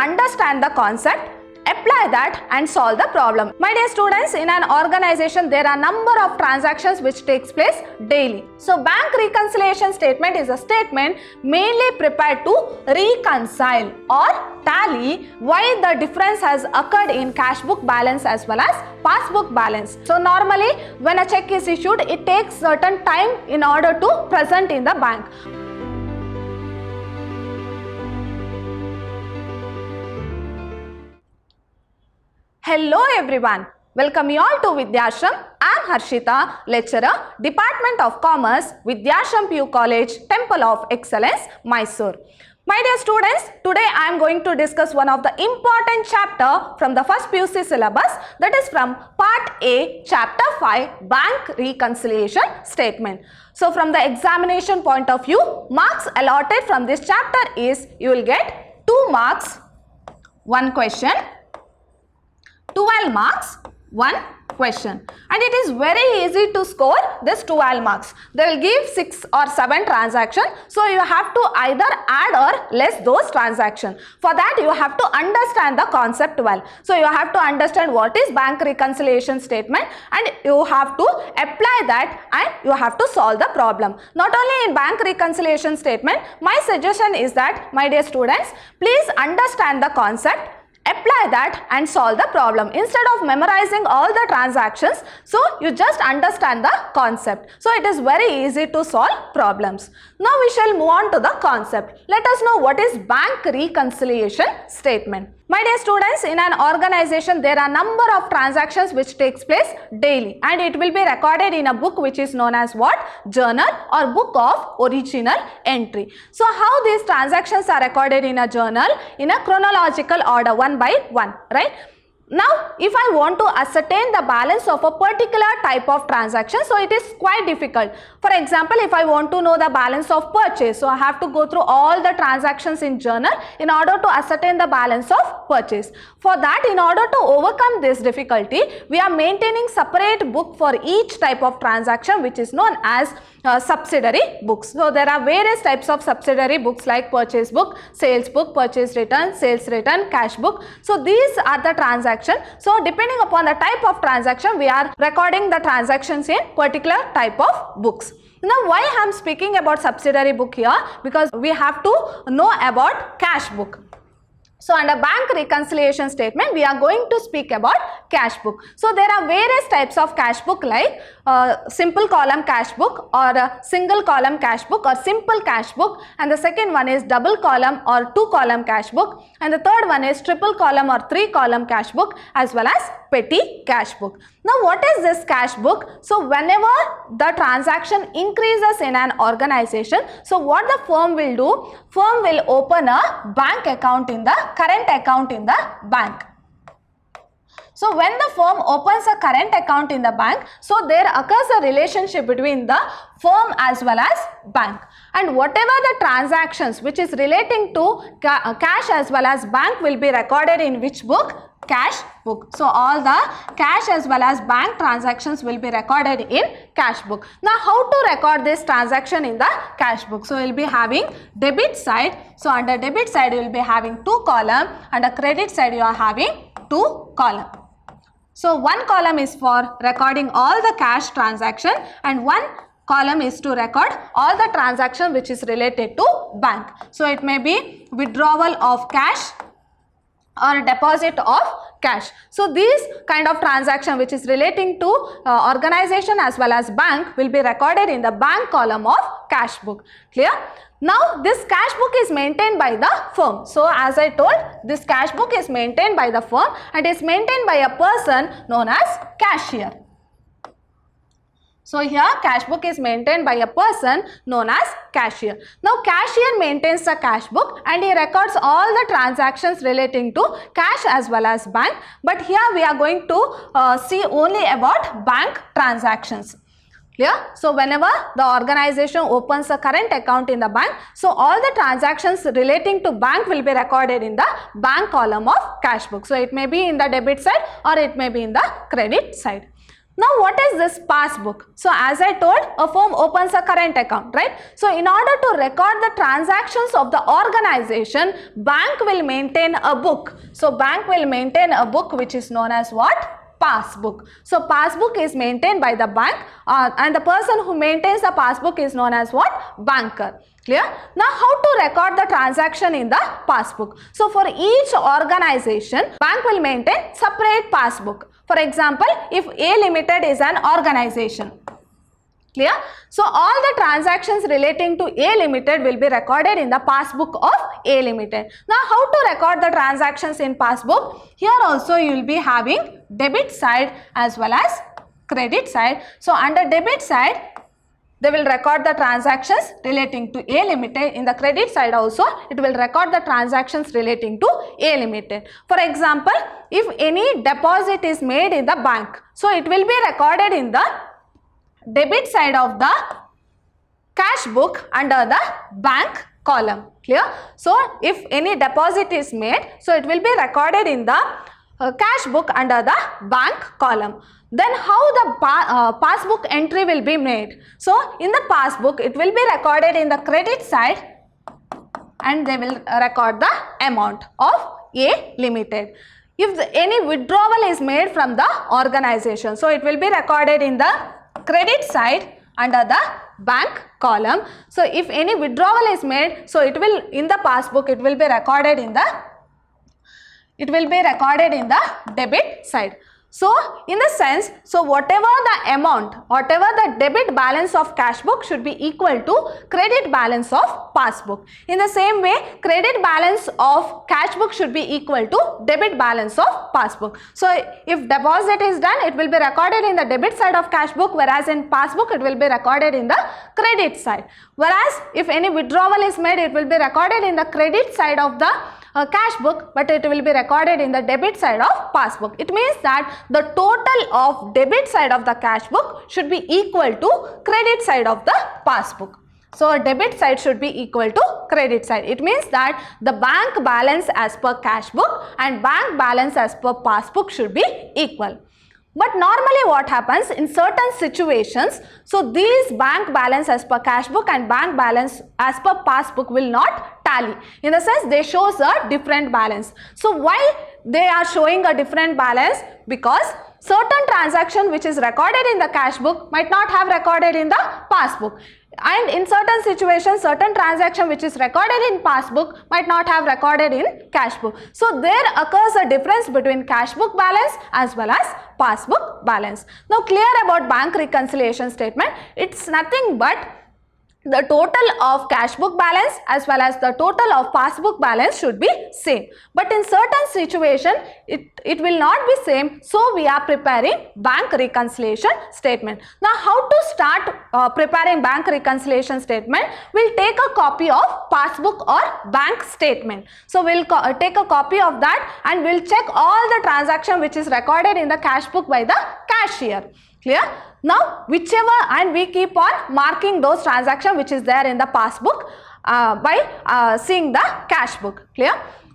understand the concept, apply that and solve the problem. My dear students, in an organization there are number of transactions which takes place daily. So bank reconciliation statement is a statement mainly prepared to reconcile or tally why the difference has occurred in cash book balance as well as passbook balance. So normally when a check is issued, it takes certain time in order to present in the bank. Hello everyone, welcome you all to Vidyashram. I am Harshita, lecturer, Department of Commerce, Vidyashram PU College, Temple of Excellence, Mysore. My dear students, today I am going to discuss one of the important chapter from the first PUC syllabus, that is from Part A, Chapter 5, Bank Reconciliation Statement. So from the examination point of view, marks allotted from this chapter is, you will get 2 marks, 1 question, 12 marks, 1 question, and it is very easy to score this 12 marks. They will give 6 or 7 transactions, so you have to either add or less those transactions. For that you have to understand the concept well. So you have to understand what is bank reconciliation statement, and you have to apply that and you have to solve the problem. Not only in bank reconciliation statement, my suggestion is that, my dear students, please understand the concept, apply that and solve the problem. Instead of memorizing all the transactions, so you just understand the concept. So it is very easy to solve problems. Now we shall move on to the concept. Let us know what is bank reconciliation statement. My dear students, in an organization there are number of transactions which takes place daily, and it will be recorded in a book which is known as what? Journal or book of original entry. So how these transactions are recorded in a journal? In a chronological order, one by one, right? Now, if I want to ascertain the balance of a particular type of transaction, so it is quite difficult. For example, if I want to know the balance of purchase, so I have to go through all the transactions in journal in order to ascertain the balance of purchase. For that, in order to overcome this difficulty, we are maintaining separate book for each type of transaction, which is known as subsidiary books. So there are various types of subsidiary books like purchase book, sales book, purchase return, sales return, cash book. So these are the transactions. So depending upon the type of transaction, we are recording the transactions in particular type of books. Now why I am speaking about subsidiary book here? Because we have to know about cash book. So under bank reconciliation statement, we are going to speak about cash book. So there are various types of cash book like simple column cash book or single column cash book or simple cash book, and the second one is double column or 2 column cash book, and the third one is triple column or 3 column cash book, as well as petty cash book. Now what is this cash book? So whenever the transaction increases in an organization, so what the firm will do? Firm will open a bank account in the current account in the bank. So when the firm opens a current account in the bank, so there occurs a relationship between the firm as well as bank, and whatever the transactions which is relating to cash as well as bank will be recorded in which book? Cash book. So all the cash as well as bank transactions will be recorded in cash book. Now how to record this transaction in the cash book? So we will be having debit side. So under debit side you will be having 2 column, under credit side you are having 2 column. So one column is for recording all the cash transaction, and one column is to record all the transaction which is related to bank. So it may be withdrawal of cash or deposit of cash. So these kind of transaction which is relating to organization as well as bank will be recorded in the bank column of cash book. Clear? Now this cash book is maintained by the firm. So as I told, this cash book is maintained by the firm and is maintained by a person known as cashier. So here cash book is maintained by a person known as cashier. Now cashier maintains the cash book and he records all the transactions relating to cash as well as bank. But here we are going to see only about bank transactions. Clear? So whenever the organization opens a current account in the bank, so all the transactions relating to bank will be recorded in the bank column of cash book. So it may be in the debit side or it may be in the credit side. Now what is this passbook? So as I told, a firm opens a current account, right? So in order to record the transactions of the organization, bank will maintain a book. So bank will maintain a book which is known as what? Passbook. So passbook is maintained by the bank and the person who maintains the passbook is known as what? Banker. Clear? Now how to record the transaction in the passbook? So for each organization, bank will maintain separate passbook. For example, if A Limited is an organization. Clear? So all the transactions relating to A Limited will be recorded in the passbook of A Limited. Now how to record the transactions in passbook? Here also you will be having debit side as well as credit side. So under debit side, they will record the transactions relating to A Limited. In the credit side also, it will record the transactions relating to A Limited. For example, if any deposit is made in the bank, so it will be recorded in the debit side of the cash book under the bank column. Clear? So if any deposit is made, so it will be recorded in the cash book under the bank column. Then how the passbook entry will be made? So in the passbook, it will be recorded in the credit side and they will record the amount of A Limited. If any withdrawal is made from the organization, so it will be recorded in the credit side under the bank column. So if any withdrawal is made, so it will in the passbook, it will be recorded in the debit side. So in the sense, so whatever the amount, whatever the debit balance of cash book should be equal to credit balance of passbook. In the same way, credit balance of cash book should be equal to debit balance of passbook. So if deposit is done, it will be recorded in the debit side of cash book, whereas in passbook it will be recorded in the credit side. Whereas if any withdrawal is made, it will be recorded in the credit side of the cash book, but it will be recorded in the debit side of passbook. It means that the total of debit side of the cash book should be equal to credit side of the passbook. So debit side should be equal to credit side. It means that the bank balance as per cash book and bank balance as per passbook should be equal. But normally what happens in certain situations, so these bank balance as per cash book and bank balance as per passbook will not tally. In the sense they shows a different balance. So why they are showing a different balance? Because certain transaction which is recorded in the cash book might not have recorded in the passbook. And in certain situations, certain transaction which is recorded in passbook might not have recorded in cash book. So there occurs a difference between cash book balance as well as passbook balance. Now clear about bank reconciliation statement, it's nothing but the total of cash book balance as well as the total of passbook balance should be same. But in certain situation, it will not be same. So we are preparing bank reconciliation statement. Now how to start preparing bank reconciliation statement? We'll take a copy of passbook or bank statement. So we'll take a copy of that and we'll check all the transaction which is recorded in the cash book by the cashier. Clear? Now whichever, and we keep on marking those transactions which is there in the passbook by seeing the cash book. Clear?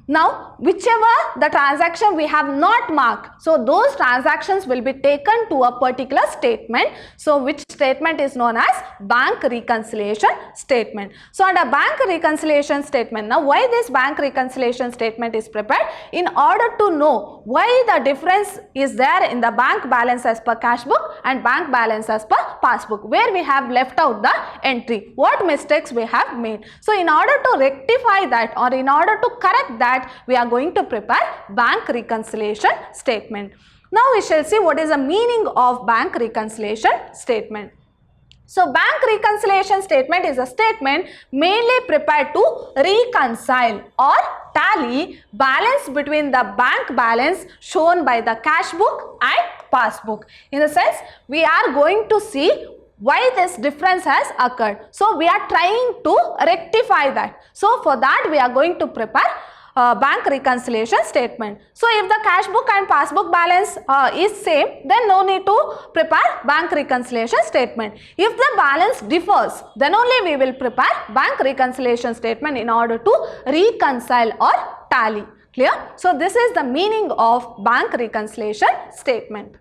Now whichever the transaction we have not marked, so those transactions will be taken to a particular statement. So which statement is known as bank reconciliation statement. So under bank reconciliation statement, now why this bank reconciliation statement is prepared? In order to know why the difference is there in the bank balance as per cash book and bank balance as per passbook, where we have left out the entry, what mistakes we have made. So in order to rectify that or in order to correct that, we are going to prepare bank reconciliation statement. Now we shall see what is the meaning of bank reconciliation statement. So bank reconciliation statement is a statement mainly prepared to reconcile or tally balance between the bank balance shown by the cash book and passbook. In the sense, we are going to see why this difference has occurred. So we are trying to rectify that. So for that we are going to prepare bank reconciliation statement. So if the cash book and passbook balance is same, then no need to prepare bank reconciliation statement. If the balance differs, then only we will prepare bank reconciliation statement in order to reconcile or tally. Clear? So this is the meaning of bank reconciliation statement.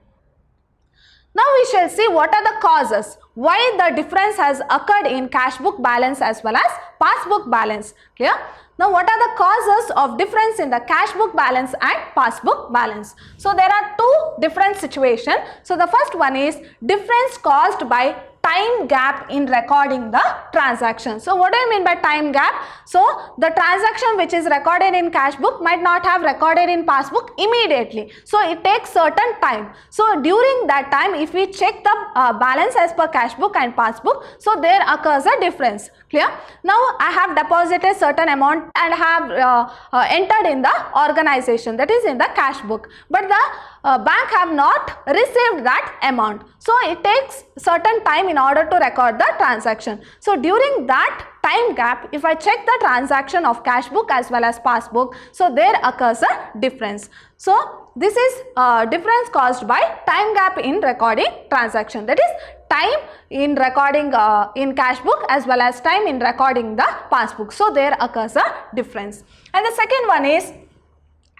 Now we shall see what are the causes why the difference has occurred in cash book balance as well as passbook balance. Clear? Now what are the causes of difference in the cash book balance and passbook balance? So there are two different situations. So the first one is difference caused by time gap in recording the transaction. So what do you mean by time gap? So the transaction which is recorded in cash book might not have recorded in passbook immediately. So it takes certain time. So during that time, if we check the balance as per cash book and passbook, so there occurs a difference. Clear? Now I have deposited certain amount and have entered in the organization, that is in the cash book, but the bank have not received that amount. So it takes certain time in order to record the transaction. So during that time gap, if I check the transaction of cash book as well as passbook, so there occurs a difference. So this is difference caused by time gap in recording transaction, that is time in recording in cash book as well as time in recording the passbook. So there occurs a difference. And the second one is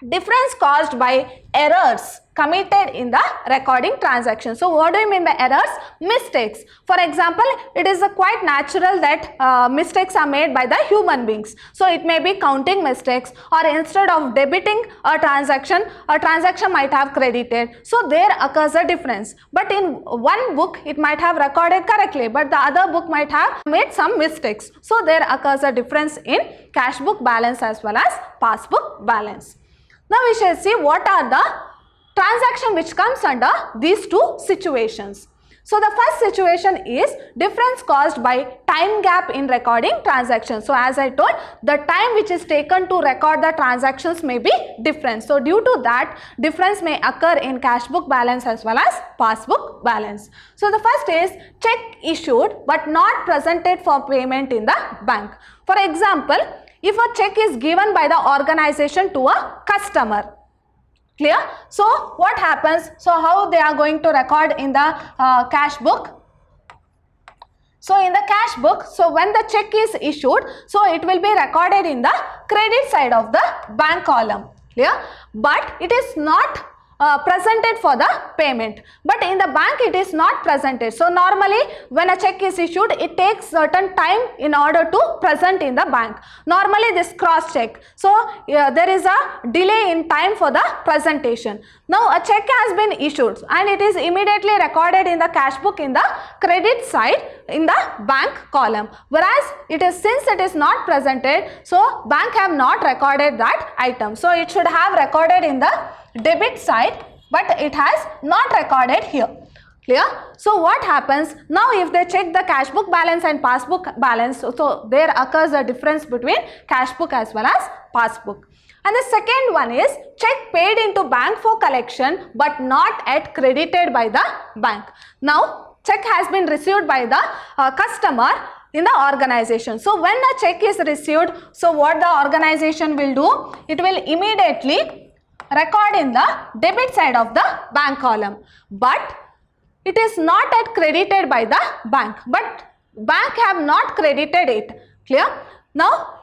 difference caused by errors committed in the recording transaction. So what do you mean by errors? Mistakes. For example, it is quite natural that mistakes are made by the human beings. So it may be counting mistakes, or instead of debiting a transaction might have credited. So there occurs a difference. But in one book it might have recorded correctly, but the other book might have made some mistakes. So there occurs a difference in cash book balance as well as passbook balance. Now we shall see what are the transaction which comes under these two situations. So the first situation is difference caused by time gap in recording transactions. So as I told, the time which is taken to record the transactions may be different. So due to that, difference may occur in cash book balance as well as passbook balance. So the first is check issued but not presented for payment in the bank. For example, if a check is given by the organization to a customer. Clear? So what happens? So how they are going to record in the cash book? So in the cash book, so when the check is issued, so it will be recorded in the credit side of the bank column. Clear? But it is not presented for the payment, but in the bank it is not presented. So normally when a check is issued, it takes certain time in order to present in the bank. Normally this cross check, so there is a delay in time for the presentation. Now a check has been issued and it is immediately recorded in the cash book in the credit side in the bank column, whereas it is, since it is not presented, so bank have not recorded that item. So it should have recorded in the debit side, but it has not recorded here. Clear? So what happens now? If they check the cash book balance and passbook balance, so there occurs a difference between cash book as well as passbook. And the second one is check paid into bank for collection but not yet credited by the bank. Now check has been received by the customer in the organization. So when a check is received, so what the organization will do? It will immediately record in the debit side of the bank column, but it is not yet credited by the bank, but bank have not credited it. Clear? Now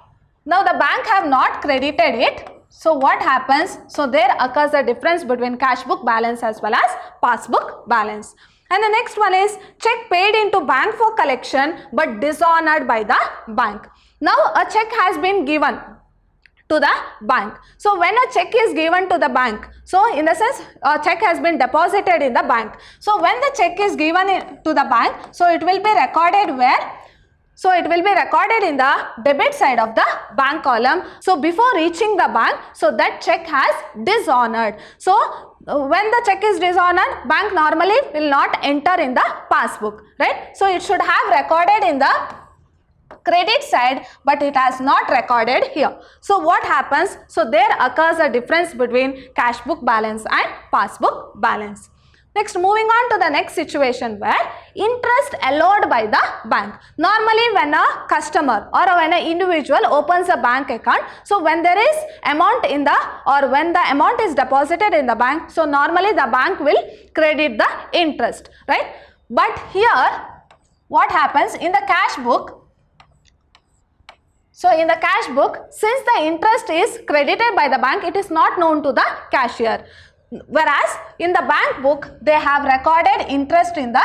the bank have not credited it. So what happens? So there occurs a difference between cash book balance as well as passbook balance. And the next one is check paid into bank for collection but dishonored by the bank. Now a check has been given to the bank. So when a check is given to the bank, so in the sense a check has been deposited in the bank. So when the check is given to the bank, so it will be recorded where? So it will be recorded in the debit side of the bank column. So before reaching the bank, so that check has dishonored. So when the check is dishonored, bank normally will not enter in the passbook, right? So it should have recorded in the credit side, but it has not recorded here. So what happens? So there occurs a difference between cash book balance and passbook balance. Next, moving on to the next situation where interest allowed by the bank. Normally when a customer or when an individual opens a bank account, so when there is amount in the, or when the amount is deposited in the bank, so normally the bank will credit the interest, right? But here what happens in the cash book? So in the cash book, since the interest is credited by the bank, it is not known to the cashier. Whereas in the bank book, they have recorded interest in the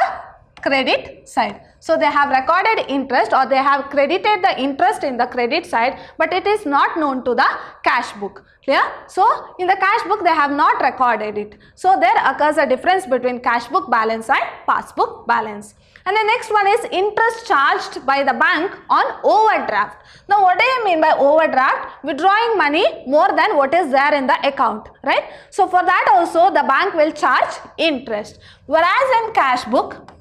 credit side. So they have recorded interest, or they have credited the interest in the credit side, but it is not known to the cash book. Clear? So in the cash book they have not recorded it. So there occurs a difference between cash book balance and passbook balance. And the next one is interest charged by the bank on overdraft. Now what do you mean by overdraft? Withdrawing money more than what is there in the account, right? So for that also the bank will charge interest. Whereas in cash book,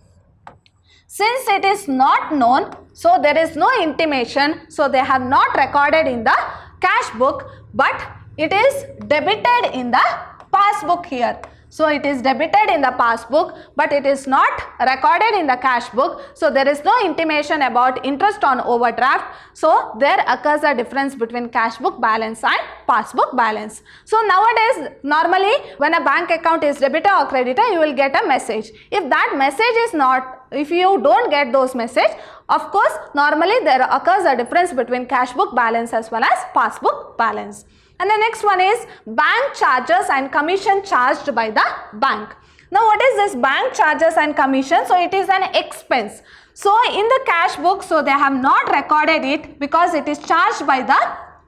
since it is not known, so there is no intimation, so they have not recorded in the cash book, but it is debited in the passbook here. So it is debited in the passbook, but it is not recorded in the cash book. So there is no intimation about interest on overdraft. So there occurs a difference between cash book balance and passbook balance. So nowadays, normally when a bank account is debitor or creditor, you will get a message. If that message is not, if you don't get those message, of course, normally there occurs a difference between cash book balance as well as passbook balance. And the next one is bank charges and commission charged by the bank. Now what is this bank charges and commission? So it is an expense. So in the cash book, so they have not recorded it because it is charged by the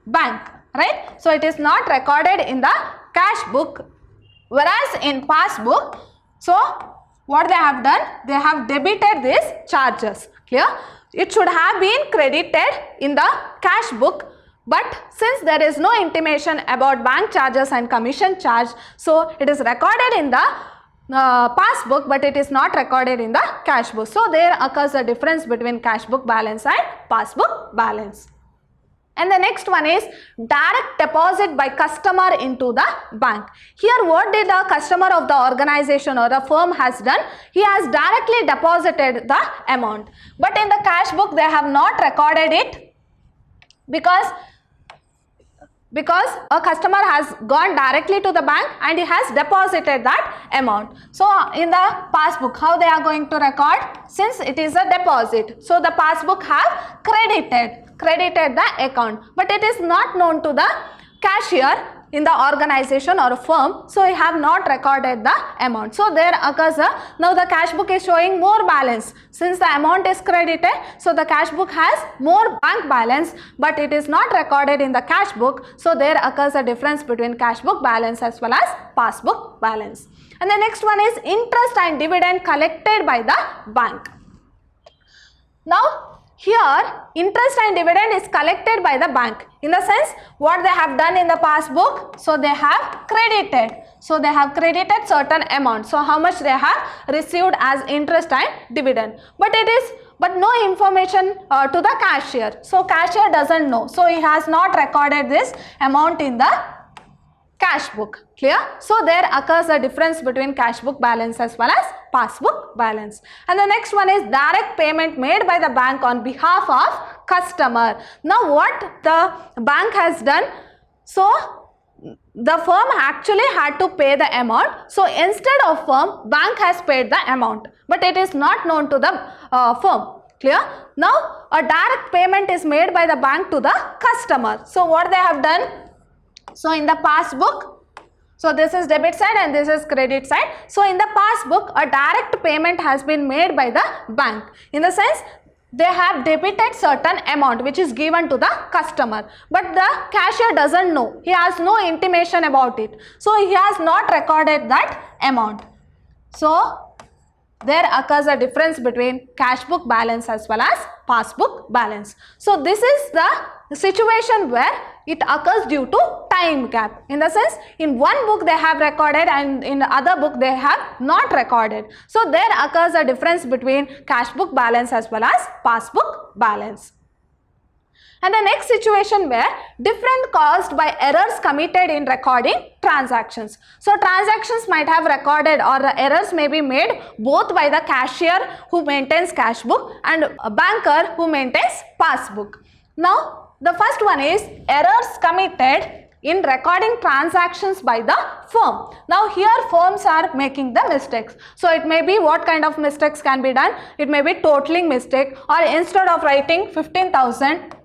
bank, right? So it is not recorded in the cash book. Whereas in passbook, so what they have done? They have debited these charges. Clear? It should have been credited in the cash book. But since there is no intimation about bank charges and commission charge, so it is recorded in the passbook, but it is not recorded in the cash book. So there occurs a difference between cash book balance and passbook balance. And the next one is direct deposit by customer into the bank. Here what did the customer of the organization or the firm has done? He has directly deposited the amount. But in the cash book they have not recorded it because a customer has gone directly to the bank and he has deposited that amount. So in the passbook, how they are going to record? Since it is a deposit, so the passbook have credited the account, but it is not known to the cashier in the organization or firm, so we have not recorded the amount. So there occurs now the cash book is showing more balance. Since the amount is credited, so the cash book has more bank balance, but it is not recorded in the cash book. So there occurs a difference between cash book balance as well as passbook balance. And the next one is interest and dividend collected by the bank. Now here interest and dividend is collected by the bank. In the sense, what they have done in the passbook, so they have credited. So they have credited certain amount. So how much they have received as interest and dividend. But no information to the cashier. So cashier doesn't know. So he has not recorded this amount in the cash book. Clear? So there occurs a difference between cash book balance as well as passbook balance. And the next one is direct payment made by the bank on behalf of customer. Now what the bank has done? So the firm actually had to pay the amount. So instead of firm, bank has paid the amount, but it is not known to the firm. Clear? Now a direct payment is made by the bank to the customer. So what they have done? So in the passbook, so this is debit side and this is credit side. So in the passbook, a direct payment has been made by the bank. In the sense, they have debited certain amount which is given to the customer. But the cashier doesn't know. He has no intimation about it. So he has not recorded that amount. So there occurs a difference between cash book balance as well as passbook balance. So this is the situation where it occurs due to time gap. In the sense, in one book they have recorded and in the other book they have not recorded. So there occurs a difference between cash book balance as well as passbook balance. And the next situation where different caused by errors committed in recording transactions. So transactions might have recorded, or the errors may be made both by the cashier who maintains cash book and a banker who maintains passbook. Now the first one is errors committed in recording transactions by the firm. Now here firms are making the mistakes. So it may be what kind of mistakes can be done? It may be totaling mistake, or instead of writing 15,000,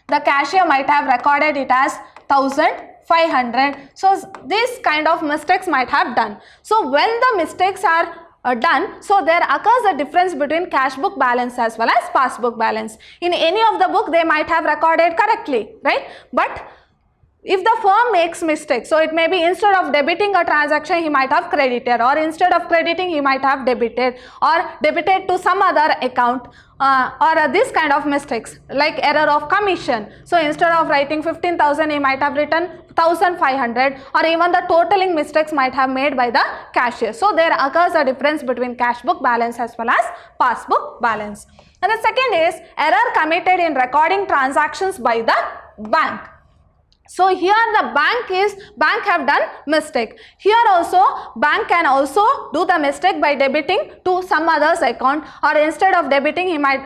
the cashier might have recorded it as 1,000 500. So these kind of mistakes might have done. So when the mistakes are done, so there occurs a difference between cash book balance as well as passbook balance. In any of the book they might have recorded correctly, right? But if the firm makes mistakes, so it may be instead of debiting a transaction he might have credited, or instead of crediting he might have debited, or debited to some other account, or this kind of mistakes like error of commission. So instead of writing 15,000 he might have written 1,500, or even the totaling mistakes might have made by the cashier. So there occurs a difference between cash book balance as well as passbook balance. And the second is error committed in recording transactions by the bank. So here the bank have done mistake. Here also bank can also do the mistake by debiting to some other's account, or instead of debiting he might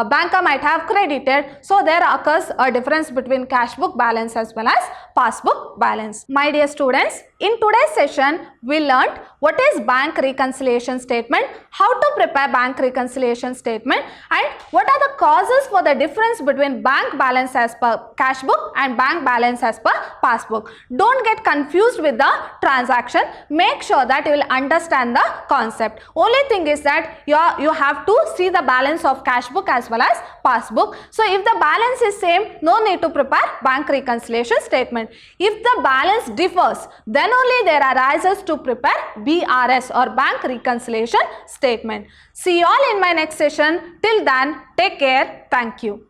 banker might have credited. So there occurs a difference between cash book balance as well as passbook balance. My dear students, in today's session we learnt what is bank reconciliation statement, how to prepare bank reconciliation statement, and what are the causes for the difference between bank balance as per cash book and bank balance as per passbook. Don't get confused with the transaction. Make sure that you will understand the concept. Only thing is that you have to see the balance of cash book as well as passbook. So if the balance is same, no need to prepare bank reconciliation statement. If the balance differs, then only there arises to prepare BRS or bank reconciliation statement. See you all in my next session. Till then, take care. Thank you.